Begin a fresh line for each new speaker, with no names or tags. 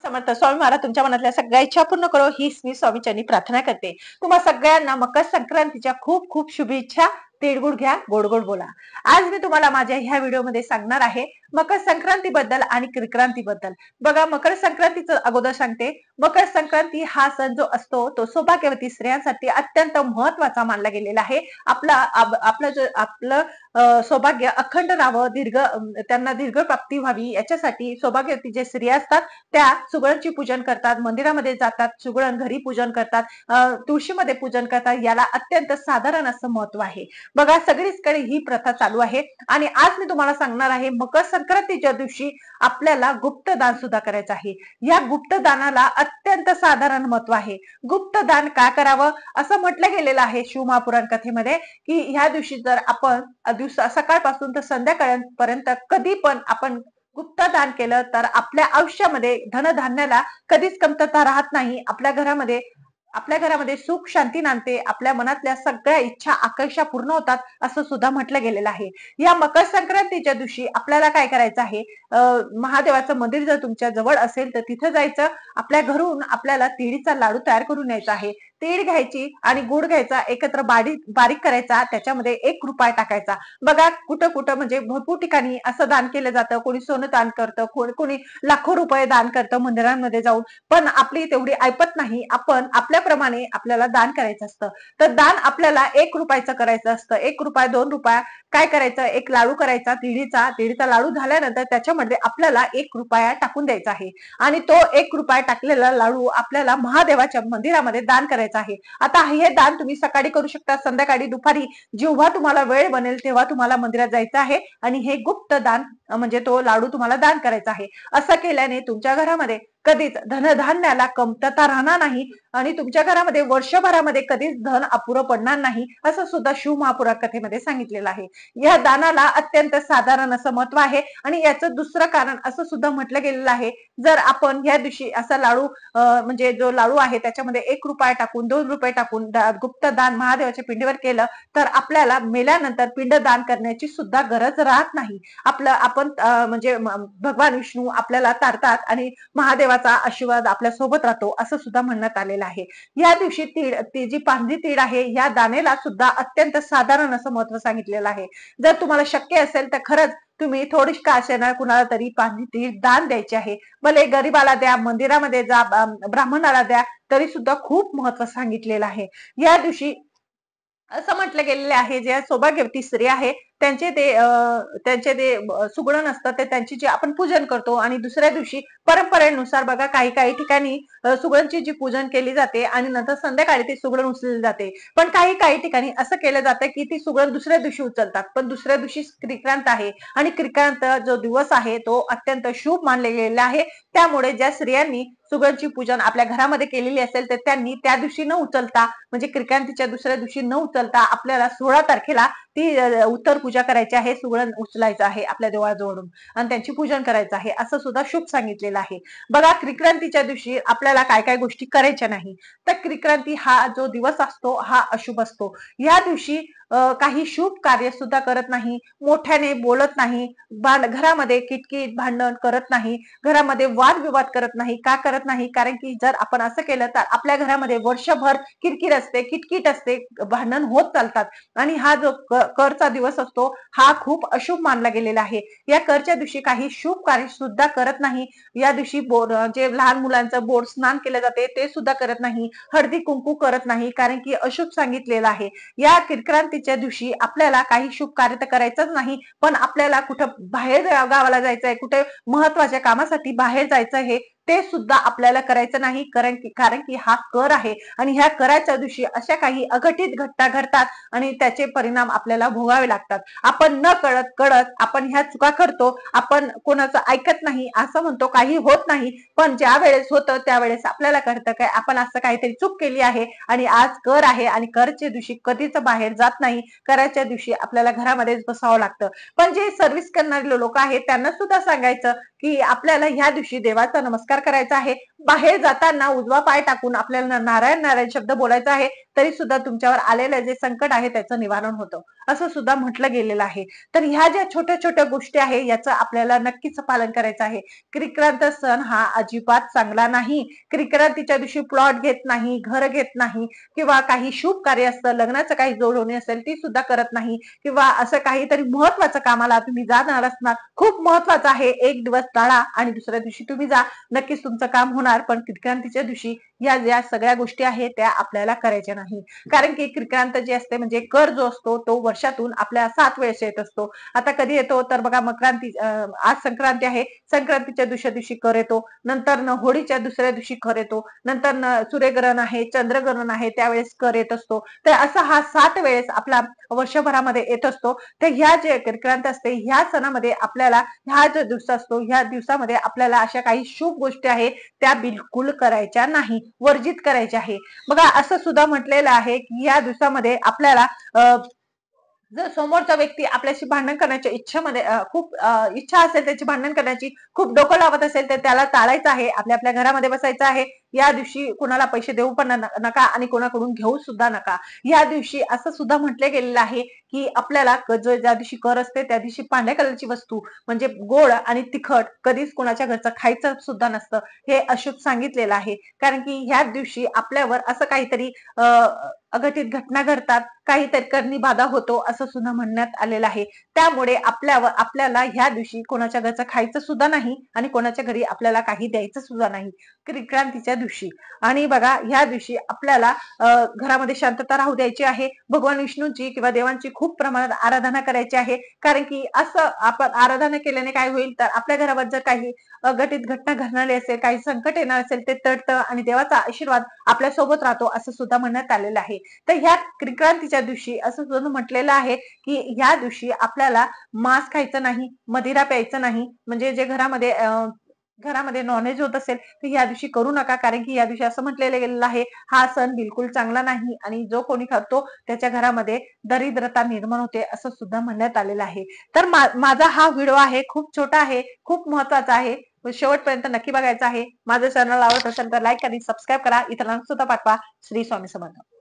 समर्थ स्वामी महाराज तुमच्या मनातल्या सगळ्या इच्छा पूर्ण करो हीच मी स्वामीच्यांनी प्रार्थना करते। तुम्हा सगळ्यांना मकर संक्रांतीच्या खूप खूप शुभेच्छा। तिळगुळ घ्या, गोड गोड बोला। आज मी तुम्हाला माझ्या ह्या व्हिडिओमध्ये सांगणार आहे मकर संक्रांती बद्दल आणि क्रिक्रांती बद्दल। बघा, मकर संक्रांतीचं अगोदर सांगते। मकर संक्रांती हा सण जो असतो तो सौभाग्यवती स्त्रियांसाठी अत्यंत महत्वाचा मानला गेलेला आहे। आपलं सौभाग्य अखंड राहावं, त्यांना दीर्घ प्राप्ती व्हावी याच्यासाठी सौभाग्यवती जे स्त्रिया असतात त्या सुगडांची पूजन करतात, मंदिरामध्ये जातात, सुगडण घरी पूजन करतात, तुळशीमध्ये पूजन करतात। याला अत्यंत साधारण असं महत्व आहे। बघा, सगळीकडे ही प्रथा चालू आहे आणि आज मी तुम्हाला सांगणार आहे मकर संक्रांतीच्या दिवशी आपल्याला गुप्तदान सुद्धा करायचं आहे। या गुप्तदानाला अत्यंत साधारण महत्व आहे। गुप्तदान का करावं असं म्हटलं गेलेलं आहे शिवमहापुराण कथेमध्ये की ह्या दिवशी जर आपण सकाळपासून तर संध्याकाळपर्यंत कधी पण आपण गुप्तदान केलं तर आपल्या आयुष्यामध्ये धनधान्याला कधीच कमतरता राहत नाही। आपल्या घरामध्ये सुख शांती नांदते, आपल्या मनातल्या सगळ्या इच्छा आकांक्षा पूर्ण होतात असं सुद्धा म्हटलं गेलेलं आहे। या मकर संक्रांतीच्या दिवशी आपल्याला काय करायचं आहे, महादेवाचं मंदिर जर तुमच्या जवळ असेल तर तिथं जायचं। आपल्या घरून आपल्याला तिळीचा लाडू तयार करून न्यायचा आहे। तीळ घ्यायची आणि गुड घ्यायचा, एकत्र बारीक करायचा, त्याच्यामध्ये 1 रुपया टाकायचा। बघा, कुठं कुठं म्हणजे भरपूर ठिकाणी असं दान केलं जातं। कोणी सोनं दान करतं, कोणी लाखो रुपये दान करतं मंदिरांमध्ये जाऊन, पण आपली तेवढी ऐपत नाही। आपण आपल्याप्रमाणे आपल्याला दान करायचं असतं। तर दान आपल्याला 1 रुपयाचं करायचं असतं। 1 रुपया 2 रुपया काय करायचं, एक लाडू करायचा तिळीचा लाडू झाल्यानंतर त्याच्यामध्ये आपल्याला 1 रुपया टाकून द्यायचा आहे आणि तो 1 रुपया टाकलेला लाडू आपल्याला महादेवाच्या मंदिरामध्ये दान करायचा आहे। आता हे दान तुम्ही सकाळी करू शकता, संध्याकाळी, दुपारी, जेव्हा तुम्हाला वेळ बनेल तेव्हा तुम्हाला मंदिरात जायचं आहे आणि हे गुप्त दान म्हणजे तो लाडू तुम्हाला दान करायचा आहे। असं केल्याने तुमच्या घरामध्ये कधीच धनधान्याला कमतरता राहणार नाही आणि तुमच्या घरामध्ये वर्षभरामध्ये कधीच धन अपुरं पडणार नाही असं सुद्धा शिवमहापुराण कथेमध्ये सांगितलेलं आहे। या दानाला अत्यंत साधारण असं महत्व आहे आणि याचं दुसरं कारण असं सुद्धा म्हटलं गेलेलं आहे, जर आपण या दिवशी असा लाडू म्हणजे जो लाडू आहे त्याच्यामध्ये 1 रुपया टाकून 2 रुपये टाकून गुप्तदान महादेवाच्या पिंडीवर केलं तर आपल्याला मेल्यानंतर पिंडदान करण्याची सुद्धा गरज राहत नाही। आपण म्हणजे भगवान विष्णू आपल्याला तारतात आणि महादेवाचा आशीर्वाद आपल्या सोबत राहतो असं सुद्धा म्हणण्यात आलेलं आहे। या दिवशी ती जी पांढरी तीळ आहे या दानेला सुद्धा अत्यंत साधारण असं महत्व सांगितलेलं आहे। जर तुम्हाला शक्य असेल तर खरंच तुम्ही थोडीशी का असेना कुणाला तरी पांढरी तीळ दान द्यायची आहे। भले गरीबाला द्या, मंदिरामध्ये जा, ब्राह्मणाला द्या, तरी सुद्धा खूप महत्व सांगितलेलं आहे। या दिवशी असं म्हटलं गेलेलं आहे, ज्या सौभाग्यवती स्त्री आहे त्यांचे ते सुगडण असतं ते त्यांची जे आपण पूजन करतो आणि दुसऱ्या दिवशी परंपरेनुसार बघा काही काही ठिकाणी सुगडांची जी पूजन केली जाते आणि नंतर संध्याकाळी ती सुगडण उचलली जाते। पण काही काही ठिकाणी असं केलं जातं की ती सुगडण दुसऱ्या दिवशी उचलतात, पण दुसऱ्या दिवशी क्रिक्रांत आहे आणि क्रिक्रांत जो दिवस आहे तो अत्यंत शुभ मानले गेलेला आहे। त्यामुळे ज्या स्त्रियांनी सुगडची पूजन आपल्या घरामध्ये केलेली असेल तर त्यांनी त्या दिवशी न उचलता म्हणजे क्रिक्रांतीच्या दुसऱ्या दिवशी न उचलता आपल्याला 16 तारखेला ती उत्तर पूजा करायची आहे, सुगडण उचलायचं आहे आपल्या देवळाजवळून आणि त्यांची पूजन करायचं आहे असं सुद्धा शुभ सांगितलेलं आहे। बघा, क्रिक्रांतीच्या दिवशी आपल्याला काय काय गोष्टी करायच्या नाही। तर क्रिक्रांती हा जो दिवस असतो हा अशुभ असतो। या दिवशी काही शुभ कार्य सुद्धा करत नाही, मोठ्याने बोलत नाही, घरामध्ये किटकिट भांडण करत नाही, घरामध्ये वादविवाद करत नाही। का करत नाही, कारण की जर आपण असं केलं तर आपल्या घरामध्ये वर्षभर किरकिर असते, किटकिट असते, भांडण होत चालतात आणि हा जो करचा दिवस असतो हा खूप अशुभ मानला गेलेला आहे। या करच्या दिवशी काही शुभ कार्य सुद्धा करत नाही। या दिवशी जे लहान मुलांचं बोर स्नान केले जाते ते सुद्धा करत नाही, हळदी कुंकू करत नाही, कारण की अशुभ सांगितलेलं आहे। या क्रिक्रांतीच्या दिवशी आपल्याला काही शुभ कार्य तर करायचंच नाही, पण आपल्याला कुठं बाहेर गावाला जायचंय, कुठे महत्वाच्या कामासाठी बाहेर जायचं आहे ते सुद्धा आपल्याला करायचं नाही, कारण की हा कर आहे आणि ह्या कराच्या दिवशी अशा काही अघटित घटना घडतात आणि त्याचे परिणाम आपल्याला भोगावे लागतात। आपण न कळत आपण ह्या चुका करतो, आपण कोणाचं ऐकत नाही, असं म्हणतो काही होत नाही, पण ज्या वेळेस होतं त्यावेळेस आपल्याला कळतं काय आपण असं काहीतरी चूक केली आहे आणि आज कर आहे आणि करच्या दिवशी कधीच बाहेर जात नाही, कराच्या दिवशी आपल्याला घरामध्येच बसावं लागतं। पण जे सर्व्हिस करणारे लोक आहेत त्यांना सुद्धा सांगायचं की आपल्याला ह्या दिवशी देवाचा नमस्कार करायचा आहे, बाहेर जाताना उजवा पाय टाकून आपल्याला नारायण नारायण शब्द बोलायचा आहे, तरी सुद्धा तुमच्यावर आलेलं जे संकट आहे त्याचं निवारण होतं, असं सुद्धा म्हटलं गेलेलं आहे. तर ह्या ज्या छोट्या छोट्या गोष्टी आहे याचं आपल्याला नक्कीच पालन करायचं आहे. क्रिक्रांत सण हा अजिबात चांगला नाही. क्रिक्रांतीच्या दिवशी प्लॉट घेत नाही, घर घेत नाही, किंवा काही शुभ कार्य असतं, लग्नाचं काही जोडवणी असेल ती सुद्धा करत नाही, किंवा असं काहीतरी महत्वाचं कामाला तुम्ही जाणार असणार, खूप महत्वाचं आहे, एक दिवस टाळा आणि दुसऱ्या दिवशी तुम्ही जा, नक्कीच तुमचं काम होणार. पण क्रिक्रांतीच्या दिवशी या ज्या सगळ्या गोष्टी आहेत त्या आपल्याला करायच्या नाही. कारण की क्रिक्रांत जी असते म्हणजे कर जो असतो तो वर्षातून आपल्या 7 वेळेस येत असतो. आता कधी येतो तर बघा, आज संक्रांती आहे, संक्रांतीच्या दुसऱ्या दिवशी कर येतो, नंतर होळीच्या दुसऱ्या दिवशी कर येतो, नंतर सूर्यग्रहण आहे, चंद्रग्रहण आहे, त्यावेळेस कर येत असतो. तर असा हा 7 वेळेस आपला वर्षभरामध्ये येत असतो. तर ह्या जे क्रिक्रांत असते ह्या सणामध्ये आपल्याला, ह्या जो दिवस असतो ह्या दिवसामध्ये आपल्याला अशा काही शुभ गोष्टी आहेत त्या बिलकुल करायच्या नाही, वर्जित करायच्या आहे. बघा, असं सुद्धा म्हटलेलं आहे की या दिवसामध्ये आपल्याला जर समोरचा व्यक्ती आपल्याशी भांडण करण्याच्या इच्छेमध्ये खूप इच्छा असेल त्याची भांडण करण्याची, खूप डोकं लावत असेल तर त्याला टाळायचं आहे, आपल्या आपल्या घरामध्ये बसायचं आहे. या दिवशी कुणाला पैसे देऊ पण नका आणि कोणाकडून घेऊ सुद्धा नका. या दिवशी असं सुद्धा म्हटले गेलेलं आहे की आपल्याला ज्या दिवशी कर असते त्या दिवशी पांढऱ्या कलरची वस्तू म्हणजे गोड आणि तिखट कधीच कोणाच्या घरचं खायचं सुद्धा नसतं, हे अशुभ सांगितलेलं आहे. कारण की ह्या दिवशी आपल्यावर असं काहीतरी अघटित घटना घडतात, काहीतरी करणी बाधा होतो असं सुद्धा म्हणण्यात आलेलं आहे. त्यामुळे आपल्याला ह्या दिवशी कोणाच्या घरचं खायचं सुद्धा नाही आणि कोणाच्या घरी आपल्याला काही द्यायचं सुद्धा नाही क्रिक्रांतीच्या दिवशी. आणि बघा, ह्या दिवशी आपल्याला घरामध्ये शांतता राहू द्यायची आहे, भगवान विष्णूंची किंवा देवांची खूप प्रमाणात आराधना करायची आहे. कारण की असं आपण आराधना केल्याने काय होईल तर आपल्या घरावर जर काही अघटित घटना घडणारी असेल, काही संकट येणार असेल ते टळतं आणि देवाचा आशीर्वाद आपल्या सोबत राहतो असं सुद्धा म्हणण्यात आलेलं आहे. तर ह्या क्रिक्रांतीच्या दिवशी असं सुद्धा म्हटलेलं आहे की ह्या दिवशी आपल्याला मांस खायचं नाही, मदिरा प्यायचं नाही, म्हणजे जे घरामध्ये नॉनव्हेज होत असेल तर या दिवशी करू नका. कारण की या दिवशी असं म्हटलेलं गेलेलं आहे हा सण बिलकुल चांगला नाही आणि जो कोणी खातो त्याच्या घरामध्ये दरिद्रता निर्माण होते असं सुद्धा म्हणण्यात आलेलं आहे. तर माझा हा व्हिडिओ आहे, खूप छोटा आहे, खूप महत्वाचा आहे, शेवटपर्यंत नक्की बघायचा आहे. माझं चॅनल आवडत असेल तर लाईक आणि सबस्क्राईब करा, इतरांना सुद्धा पाठवा. श्री स्वामी समर्थ.